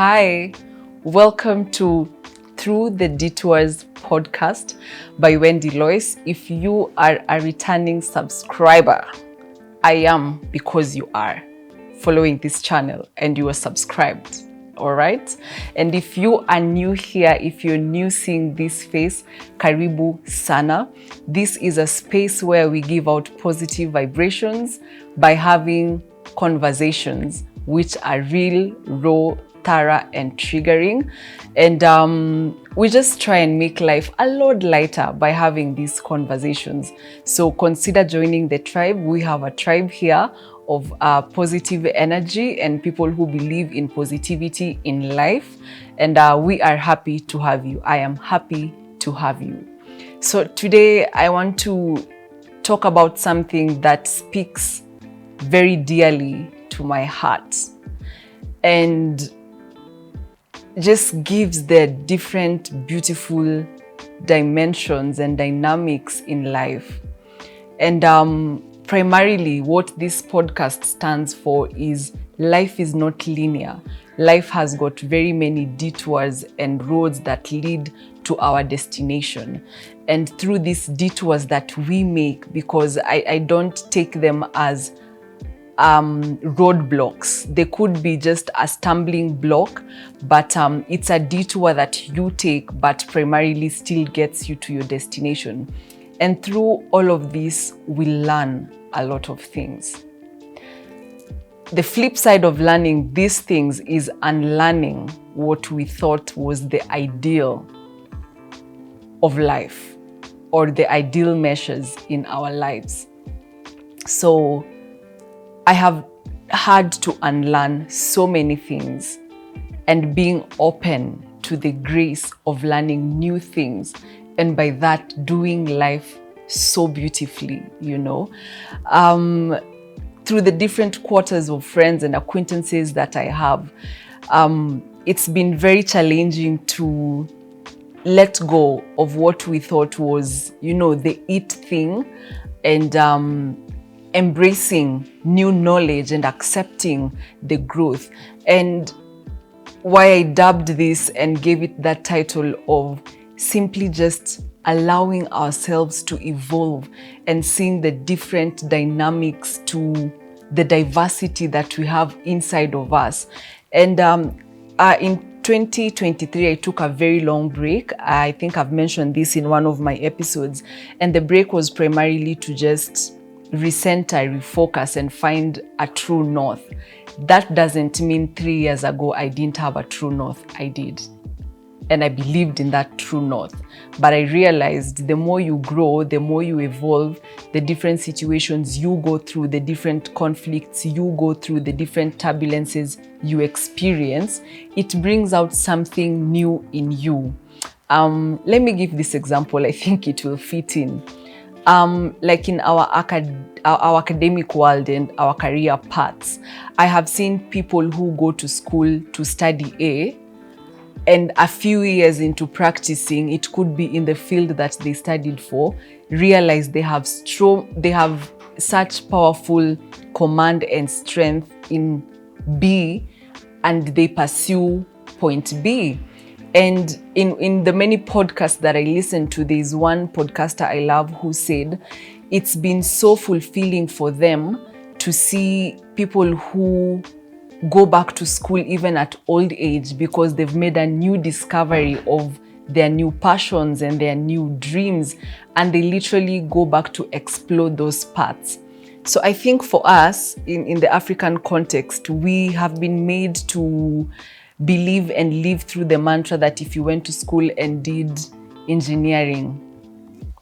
Hi, welcome to Through the Detours podcast by Wendy Lois. If you are a returning subscriber, I am because you are following this channel and you are subscribed. All right. And if you are new here, if you're new seeing this face, karibu sana. This is a space where we give out positive vibrations by having conversations which are real, raw, thorough, and triggering. And we just try and make life a lot lighter by having these conversations. So consider joining the tribe. We have a tribe here of positive energy and people who believe in positivity in life. And we are happy to have you. I am happy to have you. So today I want to talk about something that speaks very dearly to my heart and just gives the different beautiful dimensions and dynamics in life. And primarily what this podcast stands for is life is not linear. Life has got very many detours and roads that lead to our destination. And through these detours that we make, because I don't take them as roadblocks. They could be just a stumbling block, but it's a detour that you take, but primarily still gets you to your destination. And through all of this, we learn a lot of things. The flip side of learning these things is unlearning what we thought was the ideal of life or the ideal measures in our lives. So I have had to unlearn so many things and being open to the grace of learning new things, and by that doing life so beautifully, through the different quarters of friends and acquaintances that I have. It's been very challenging to let go of what we thought was, the it thing, and embracing new knowledge and accepting the growth. And why I dubbed this and gave it that title of simply just allowing ourselves to evolve and seeing the different dynamics to the diversity that we have inside of us. And in 2023, I took a very long break. I think I've mentioned this in one of my episodes. And the break was primarily to just recenter, refocus, and find a true north. That doesn't mean 3 years ago I didn't have a true north. I did. And I believed in that true north. But I realized the more you grow, the more you evolve, the different situations you go through, the different conflicts you go through, the different turbulences you experience, it brings out something new in you. Let me give this example. I think it will fit in. Like in our academic world and our career paths, I have seen people who go to school to study A, and a few years into practicing, it could be in the field that they studied for, realize they have such powerful command and strength in B, and they pursue point B. And in the many podcasts that I listen to, there's one podcaster I love who said it's been so fulfilling for them to see people who go back to school even at old age because they've made a new discovery of their new passions and their new dreams, and they literally go back to explore those paths. So I think for us in the African context, we have been made to believe and live through the mantra that if you went to school and did engineering,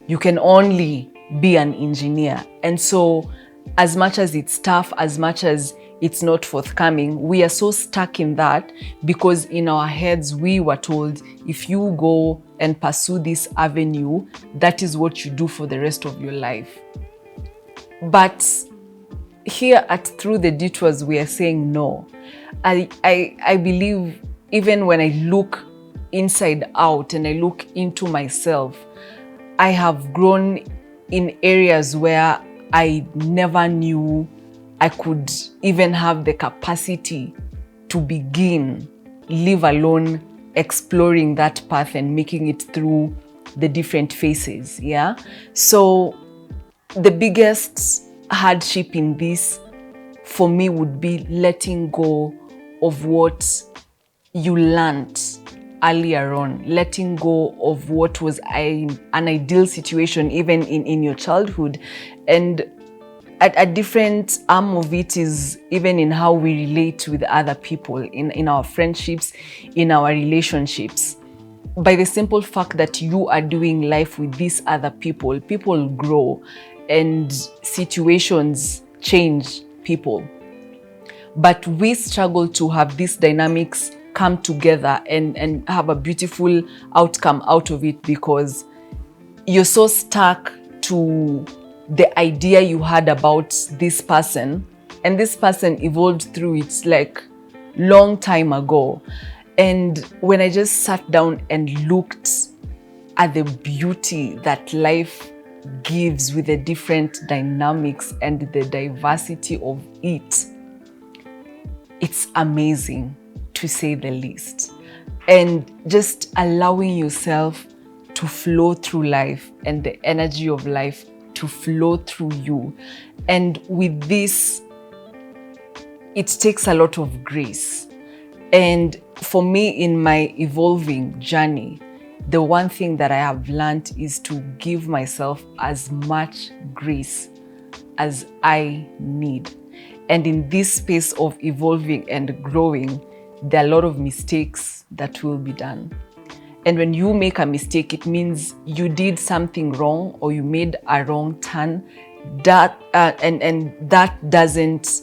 you can only be an engineer. And so as much as it's tough, as much as it's not forthcoming, we are so stuck in that because in our heads we were told if you go and pursue this avenue, that is what you do for the rest of your life. But here at Through the Detours, we are saying no. I believe even when I look inside out and I look into myself, I have grown in areas where I never knew I could even have the capacity to begin leave alone exploring that path and making it through the different phases. Yeah. So the biggest hardship in this for me would be letting go of what you learned earlier on, letting go of what was an ideal situation even in your childhood. And a different arm of it is even in how we relate with other people, in our friendships, in our relationships. By the simple fact that you are doing life with these other people, people grow and situations change people. But we struggle to have these dynamics come together and have a beautiful outcome out of it, because you're so stuck to the idea you had about this person, and this person evolved through it like long time ago. And when I just sat down and looked at the beauty that life gives with the different dynamics and the diversity of it, it's amazing, to say the least. And just allowing yourself to flow through life and the energy of life to flow through you. And with this, it takes a lot of grace. And for me, in my evolving journey, the one thing that I have learned is to give myself as much grace as I need. And in this space of evolving and growing, there are a lot of mistakes that will be done. And when you make a mistake, it means you did something wrong or you made a wrong turn. And that doesn't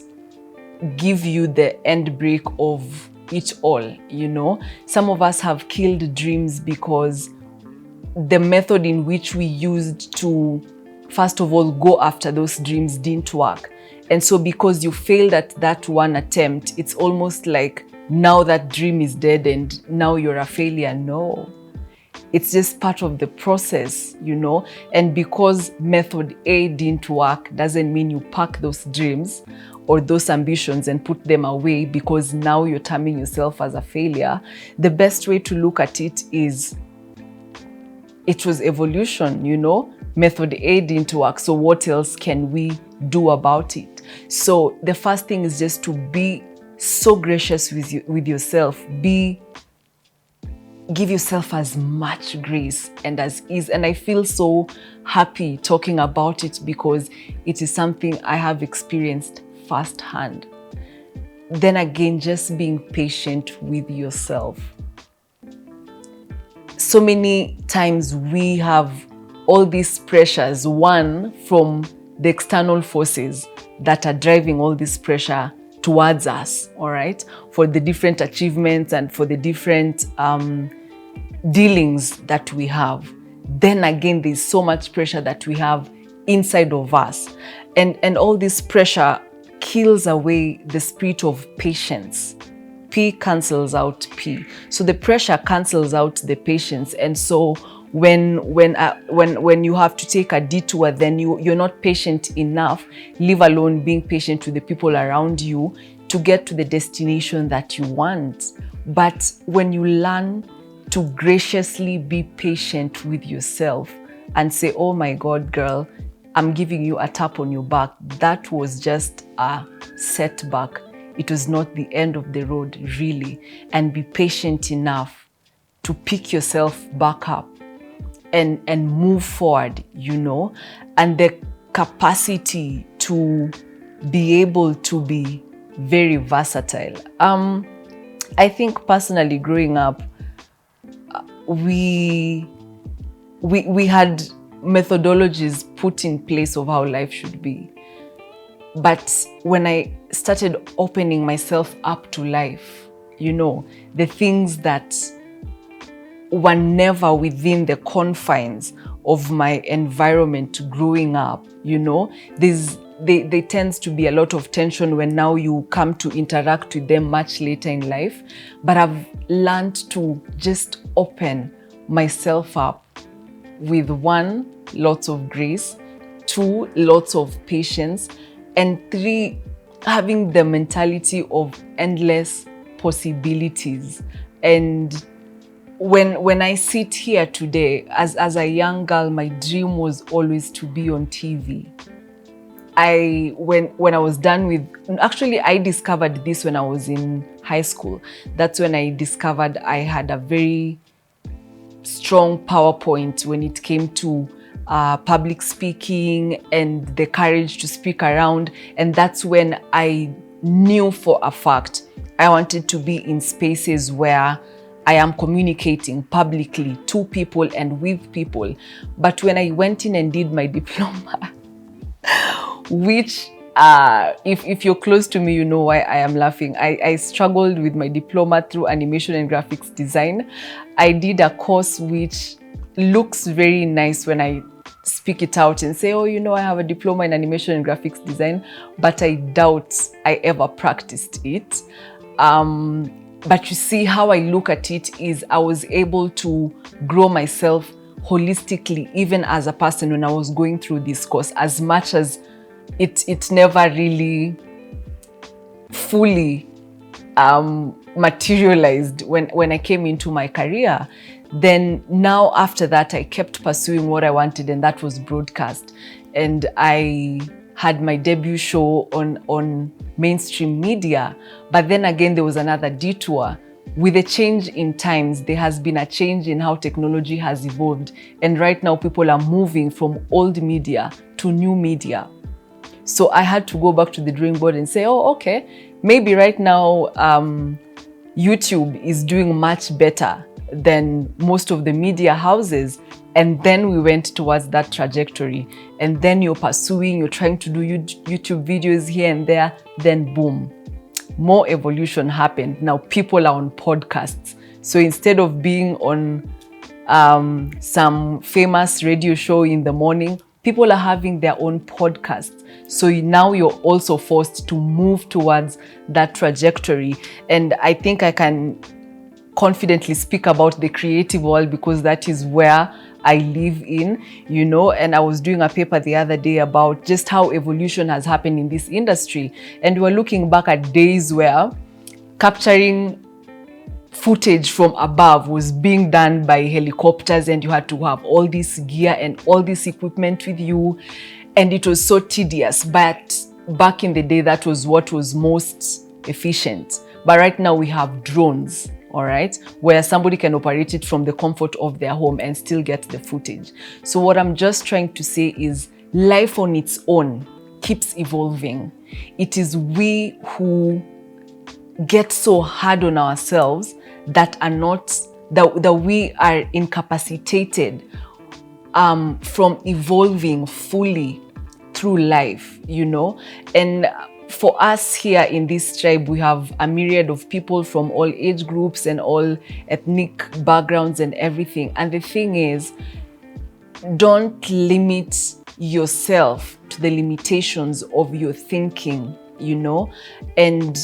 give you the end break of it all, you know. Some of us have killed dreams because the method in which we used to, first of all, go after those dreams didn't work. And so because you failed at that one attempt, it's almost like now that dream is dead and now you're a failure. No, it's just part of the process, you know. And because method A didn't work doesn't mean you pack those dreams or those ambitions and put them away because now you're terming yourself as a failure. The best way to look at it is, it was evolution, you know. Method A didn't work, so what else can we do about it? So the first thing is just to be so gracious with yourself. Give yourself as much grace and as ease. And I feel so happy talking about it because it is something I have experienced firsthand. Then again, just being patient with yourself. So many times we have all these pressures, one from the external forces that are driving all this pressure towards us, all right, for the different achievements and for the different dealings that we have. Then again, there's so much pressure that we have inside of us. And all this pressure kills away the spirit of patience. P cancels out P. So the pressure cancels out the patience. And so when you have to take a detour, then you're not patient enough, leave alone being patient with the people around you to get to the destination that you want. But when you learn to graciously be patient with yourself and say, oh my God, girl, I'm giving you a tap on your back. That was just a setback. It was not the end of the road, really. And be patient enough to pick yourself back up and move forward, you know. And the capacity to be able to be very versatile. I think personally, growing up, we had methodologies put in place of how life should be. But when I started opening myself up to life, you know, the things that were never within the confines of my environment growing up, you know, there tends to be a lot of tension when now you come to interact with them much later in life. But I've learned to just open myself up with, one, lots of grace, two, lots of patience, and three, having the mentality of endless possibilities. And when I sit here today, as a young girl, my dream was always to be on TV. When I was done with, actually I discovered this when I was in high school. That's when I discovered I had a very strong PowerPoint when it came to public speaking and the courage to speak around. And that's when I knew for a fact I wanted to be in spaces where I am communicating publicly to people and with people. But when I went in and did my diploma, which if you're close to me, you know why I am laughing. I struggled with my diploma through animation and graphics design. I did a course which looks very nice when I speak it out and say, oh, you know, I have a diploma in animation and graphics design, but I doubt I ever practiced it. But you see, how I look at it is I was able to grow myself holistically, even as a person, when I was going through this course, as much as it never really fully materialized when I came into my career. Then now after that, I kept pursuing what I wanted, and that was broadcast. And I had my debut show on mainstream media. But then again, there was another detour. With a change in times, there has been a change in how technology has evolved. And right now, people are moving from old media to new media. So I had to go back to the drawing board and say, oh, okay, maybe right now YouTube is doing much better than most of the media houses. And then we went towards that trajectory. And then you're trying to do YouTube videos here and there, then boom, more evolution happened. Now people are on podcasts. So instead of being on some famous radio show in the morning, people are having their own podcasts. So now you're also forced to move towards that trajectory. And I think I can confidently speak about the creative world because that is where I live in, you know. And I was doing a paper the other day about just how evolution has happened in this industry. And we're looking back at days where capturing footage from above was being done by helicopters, and you had to have all this gear and all this equipment with you. And it was so tedious. But back in the day, that was what was most efficient. But right now we have drones, all right, where somebody can operate it from the comfort of their home and still get the footage. So what I'm just trying to say is life on its own keeps evolving. It is we who get so hard on ourselves that we are incapacitated from evolving fully through life, you know. And for us here in this tribe, we have a myriad of people from all age groups and all ethnic backgrounds and everything. And the thing is, don't limit yourself to the limitations of your thinking, you know. And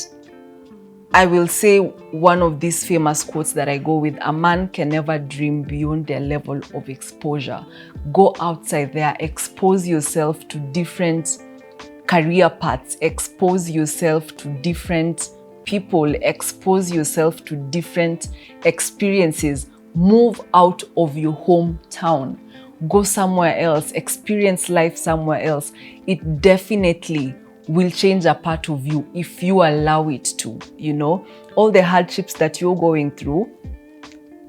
I will say one of these famous quotes that I go with: a man can never dream beyond their level of exposure. Go outside there, expose yourself to different career paths, expose yourself to different people, expose yourself to different experiences. Move out of your hometown, go somewhere else, experience life somewhere else. It definitely will change a part of you if you allow it to, you know. All the hardships that you're going through,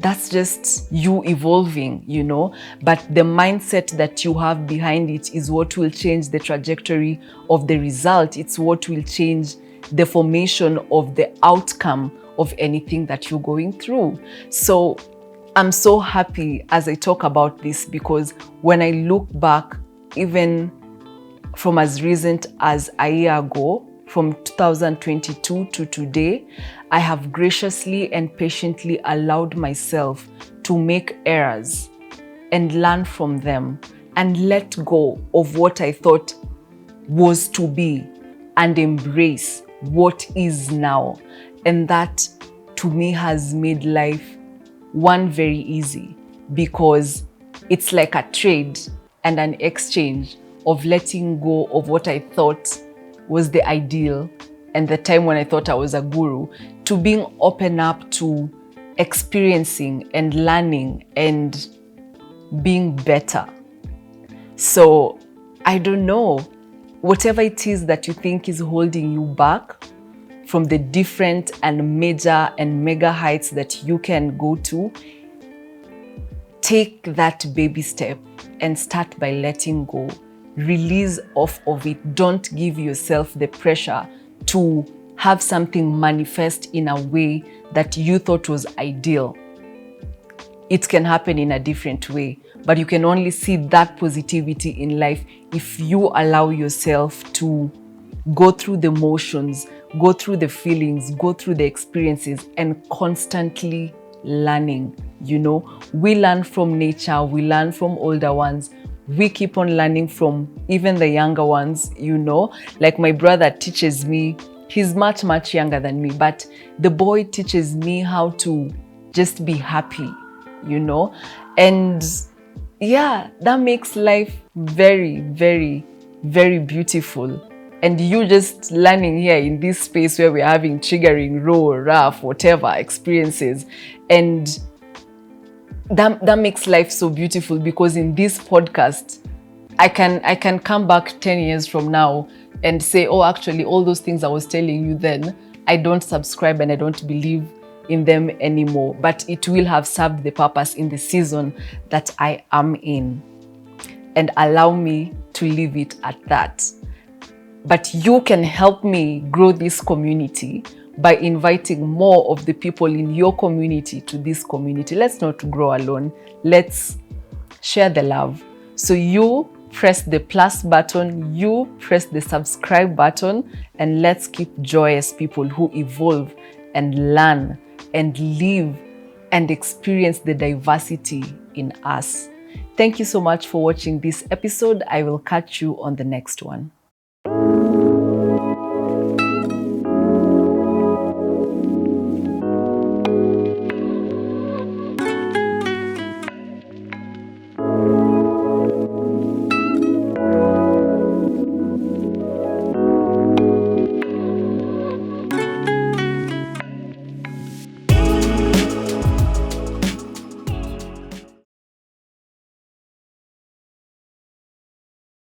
that's just you evolving, you know. But the mindset that you have behind it is what will change the trajectory of the result. It's what will change the formation of the outcome of anything that you're going through. So I'm so happy as I talk about this, because when I look back, even from as recent as a year ago, from 2022 to today, I have graciously and patiently allowed myself to make errors and learn from them and let go of what I thought was to be and embrace what is now. And that to me has made life one very easy, because it's like a trade and an exchange of letting go of what I thought was the ideal and the time when I thought I was a guru, to being open up to experiencing and learning and being better. So I don't know, whatever it is that you think is holding you back from the different and major and mega heights that you can go to, take that baby step and start by letting go. Release off of it. Don't give yourself the pressure to have something manifest in a way that you thought was ideal. It can happen in a different way, but you can only see that positivity in life if you allow yourself to go through the motions, go through the feelings, go through the experiences, and constantly learning. You know, we learn from nature, we learn from older ones, we keep on learning from even the younger ones, you know. Like my brother teaches me, he's much younger than me, but the boy teaches me how to just be happy, you know. And yeah, that makes life very beautiful. And you just learning here in this space where we're having triggering, raw, rough, whatever experiences. And that makes life so beautiful, because in this podcast, I can come back 10 years from now and say, oh, actually, all those things I was telling you then, I don't subscribe and I don't believe in them anymore. But it will have served the purpose in the season that I am in. And allow me to leave it at that. But you can help me grow this community by inviting more of the people in your community to this community. Let's not grow alone. Let's share the love. So you press the plus button, you press the subscribe button, and let's keep joyous people who evolve and learn and live and experience the diversity in us. Thank you so much for watching this episode. I will catch you on the next one.